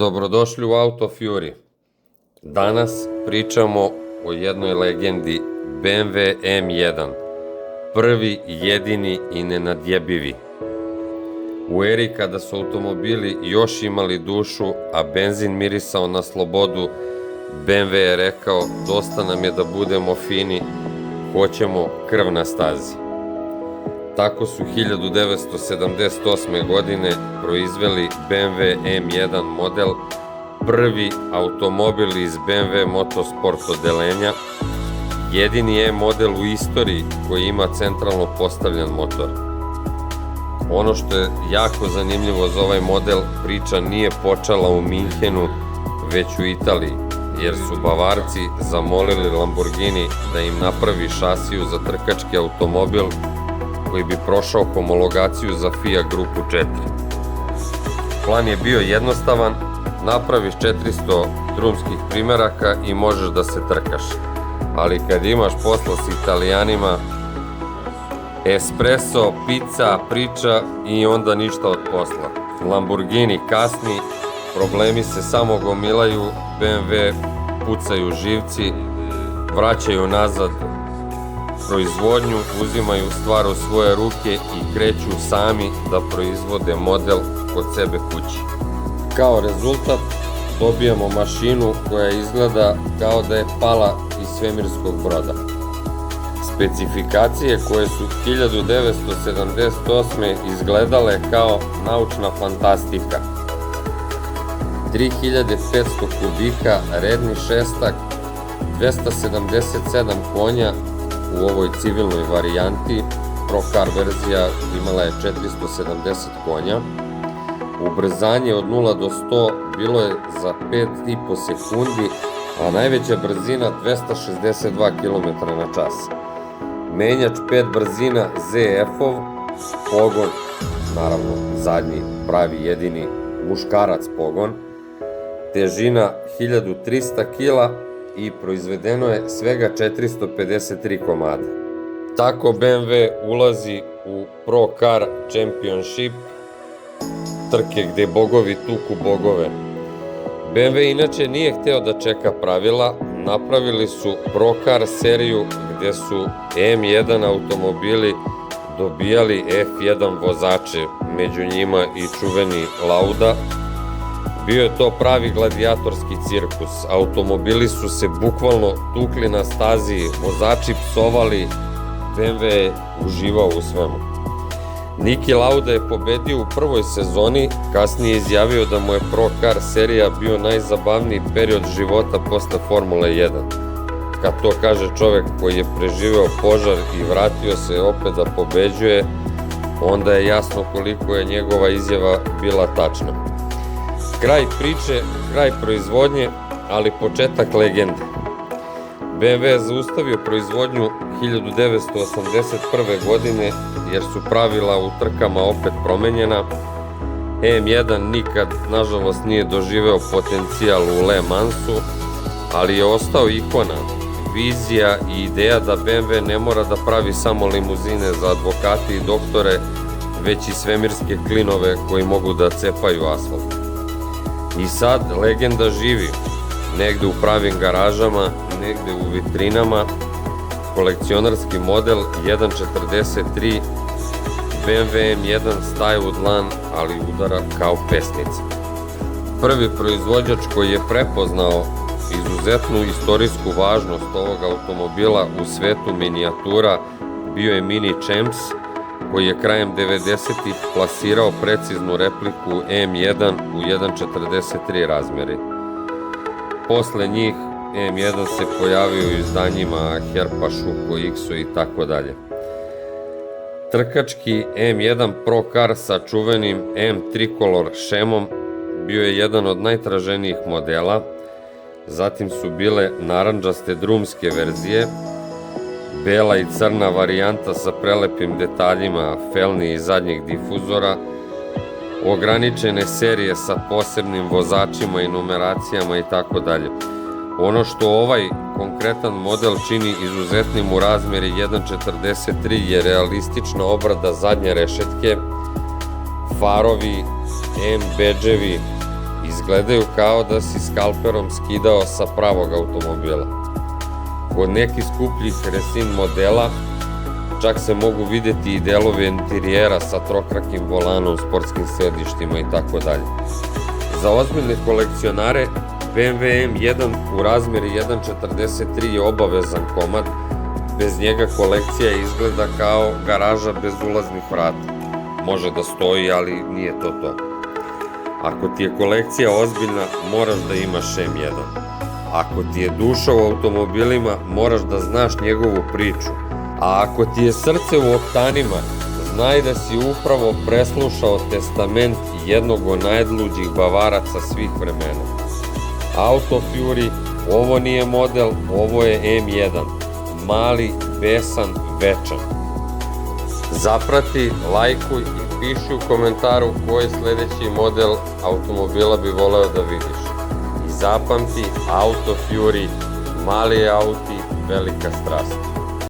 Dobrodošli u Auto Fury. Danas pričamo o jednoj legendi BMW M1, prvi, jedini i nenadjebivi. U eri kada su automobili još imali dušu, a benzin mirisao na slobodu, BMW je rekao: dosta nam je da budemo fini, hoćemo krv na stazi. Tako su 1978. godine proizveli BMW M1 model, prvi automobil iz BMW Motorsport odelenja, jedini M model u istoriji koji ima centralno postavljen motor. Ono što je jako zanimljivo za ovaj model, priča nije počela u Minhenu, već u Italiji, jer su Bavarci zamolili Lamborghini da im napravi šasiju za trkački automobil koji bi prošao homologaciju za Fiat grupu 4. Plan je bio jednostavan: napraviš 400 drumskih primeraka i možeš da se trkaš. Ali kad imaš posla s Italijanima, espresso, pizza, priča i onda ništa od posla. Lamborghini kasni, problemi se samo gomilaju, BMW pucaju živci, vraćaju nazad proizvodnju, uzimaju stvar u svoje ruke i kreću sami da proizvode model kod sebe kući. Kao rezultat dobijamo mašinu koja izgleda kao da je pala iz svemirskog broda. Specifikacije koje su 1978. izgledale kao naučna fantastika. 3500 kubika, redni šestak, 277 konja u ovoj civilnoj varijanti. Pro Car verzija imala je 470 konja. Ubrzanje od 0 do 100 bilo je za 5,5 sekundi, a najveća brzina 262 km/h. Menjač 5 brzina ZF-ov, pogon, naravno zadnji, pravi, jedini muškarac pogon, težina 1300 kg i proizvedeno je svega 453 komada. Tako BMW ulazi u Pro Car Championship, trke gde bogovi tuku bogove. BMW inače nije hteo da čeka pravila, napravili su Pro Car seriju gde su M1 automobili dobijali F1 vozače, među njima i čuveni Lauda. Bio je to pravi gladijatorski cirkus, automobili su se bukvalno tukli na stazi, vozači psovali, BMW je uživao u svemu. Niki Lauda je pobedio u prvoj sezoni, kasnije izjavio da mu je Pro Car serija bio najzabavniji period života posle Formule 1. Kad to kaže čovek koji je preživeo požar i vratio se opet da pobeđuje, onda je jasno koliko je njegova izjava bila tačna. Kraj priče, kraj proizvodnje, ali početak legende. BMW je zaustavio proizvodnju 1981. godine jer su pravila u trkama opet promenjena. M1 nikad, nažalost, nije doživeo potencijal u Le Mansu, ali je ostao ikona, vizija i ideja da BMW ne mora da pravi samo limuzine za advokate i doktore, već i svemirske klinove koji mogu da cepaju asfalt. I sad legenda živi, negde u pravim garažama, negde u vitrinama. Kolekcionarski model 1.43, BMW M1 staje u dlan, ali udara kao pesnica. Prvi proizvođač koji je prepoznao izuzetnu istorijsku važnost ovog automobila u svetu minijatura bio je Mini Champs, koji je krajem 90-ih plasirao preciznu repliku M1 u 1.43 razmeri. Posle njih M1 se pojavio u izdanjima Herpa, Šuko, Ixo i tako dalje. Trkački M1 Pro Car sa čuvenim M Tricolor šemom bio je jedan od najtraženijih modela, zatim su bile narandžaste drumske verzije, bela i crna varijanta sa prelepim detaljima felni i zadnjih difuzora, ograničene serije sa posebnim vozačima i numeracijama i tako dalje. Ono što ovaj konkretan model čini izuzetnim u razmeri 1.43 je realistična obrada zadnje rešetke, farovi, M bedževi, Izgledaju kao da si skalperom skidao sa pravog automobila. Kod nekih skupljih resin modela čak se mogu vidjeti i delovi interijera sa trokrakim volanom, sportskim sedištima i tako dalje. Za ozbiljne kolekcionare BMW M1 u razmeri 1.43 je obavezan komad, bez njega kolekcija izgleda kao garaža bez ulaznih vrata. Može da stoji, ali nije to to. Ako ti je kolekcija ozbiljna, moraš da imaš M1. Ako ti je duša u automobilima, moraš da znaš njegovu priču. A ako ti je srce u oktanima, znaj da si upravo preslušao testament jednog od najluđih Bavaraca svih vremena. Auto Fury, ovo nije model, ovo je M1. Mali, besan, večan. Zaprati, lajkuj i piši u komentaru koji sledeći model automobila bi voleo da vidiš. I zapamti, Auto Fury, mali auti, velika strast.